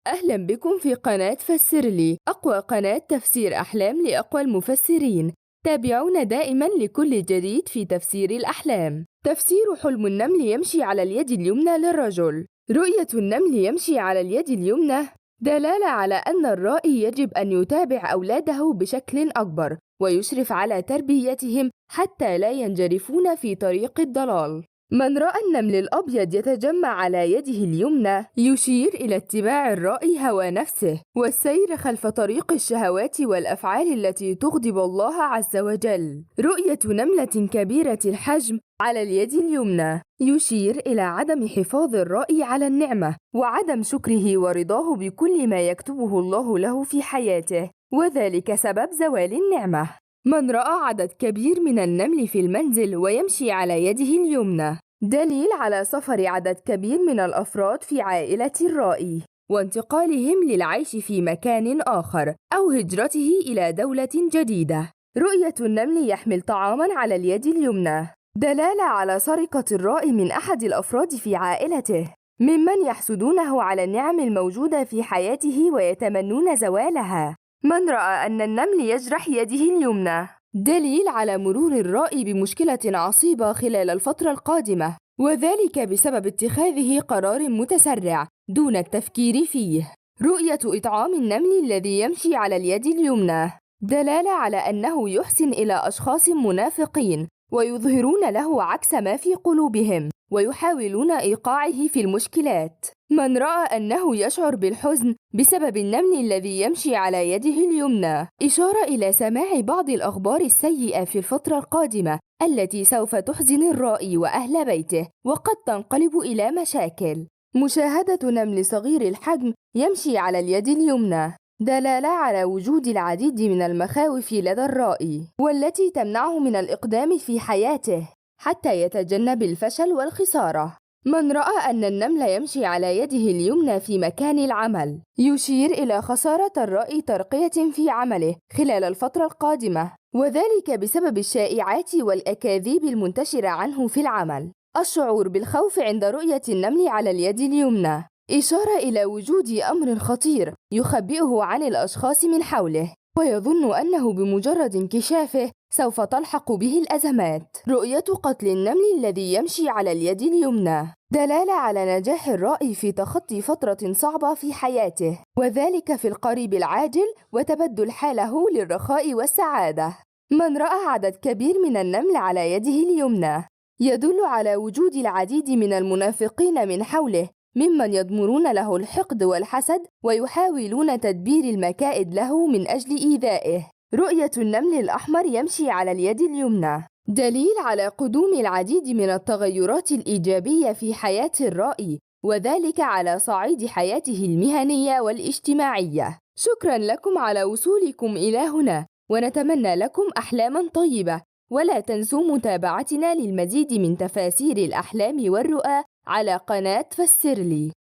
أهلا بكم في قناة فسر لي، أقوى قناة تفسير أحلام لأقوى المفسرين. تابعونا دائما لكل جديد في تفسير الأحلام. تفسير حلم النمل يمشي على اليد اليمنى للرجل. رؤية النمل يمشي على اليد اليمنى دلالة على أن الرائي يجب أن يتابع أولاده بشكل أكبر ويشرف على تربيتهم حتى لا ينجرفون في طريق الضلال. من رأى النمل الأبيض يتجمع على يده اليمنى يشير إلى اتباع الرأي هوى نفسه والسير خلف طريق الشهوات والأفعال التي تغضب الله عز وجل. رؤية نملة كبيرة الحجم على اليد اليمنى يشير إلى عدم حفاظ الرأي على النعمة وعدم شكره ورضاه بكل ما يكتبه الله له في حياته، وذلك سبب زوال النعمة. من رأى عدد كبير من النمل في المنزل ويمشي على يده اليمنى دليل على سفر عدد كبير من الأفراد في عائلة الرائي وانتقالهم للعيش في مكان آخر أو هجرته إلى دولة جديدة. رؤية النمل يحمل طعاما على اليد اليمنى دلالة على سرقة الرائي من أحد الأفراد في عائلته ممن يحسدونه على النعم الموجودة في حياته ويتمنون زوالها. من رأى أن النمل يجرح يده اليمنى دليل على مرور الرائي بمشكلة عصيبة خلال الفترة القادمة، وذلك بسبب اتخاذه قرار متسرع دون التفكير فيه. رؤية إطعام النمل الذي يمشي على اليد اليمنى دلالة على أنه يحسن إلى أشخاص منافقين ويظهرون له عكس ما في قلوبهم ويحاولون إيقاعه في المشكلات. من رأى أنه يشعر بالحزن بسبب النمل الذي يمشي على يده اليمنى إشارة إلى سماع بعض الأخبار السيئة في الفترة القادمة التي سوف تحزن الرائي وأهل بيته وقد تنقلب إلى مشاكل. مشاهدة نمل صغير الحجم يمشي على اليد اليمنى دلالة على وجود العديد من المخاوف لدى الرائي والتي تمنعه من الإقدام في حياته حتى يتجنب الفشل والخسارة. من رأى أن النمل يمشي على يده اليمنى في مكان العمل يشير إلى خسارة الرأي ترقية في عمله خلال الفترة القادمة، وذلك بسبب الشائعات والأكاذيب المنتشرة عنه في العمل. الشعور بالخوف عند رؤية النمل على اليد اليمنى إشارة إلى وجود أمر خطير يخبئه عن الأشخاص من حوله ويظن أنه بمجرد انكشافه سوف تلحق به الأزمات. رؤية قتل النمل الذي يمشي على اليد اليمنى دلالة على نجاح الرائي في تخطي فترة صعبة في حياته وذلك في القريب العاجل وتبدل حاله للرخاء والسعادة. من رأى عدد كبير من النمل على يده اليمنى يدل على وجود العديد من المنافقين من حوله ممن يضمرون له الحقد والحسد ويحاولون تدبير المكائد له من أجل إيذائه. رؤية النمل الأحمر يمشي على اليد اليمنى دليل على قدوم العديد من التغيرات الإيجابية في حياة الرائي وذلك على صعيد حياته المهنية والاجتماعية. شكرا لكم على وصولكم إلى هنا ونتمنى لكم أحلاما طيبة، ولا تنسوا متابعتنا للمزيد من تفاسير الأحلام والرؤى على قناة فسر لي.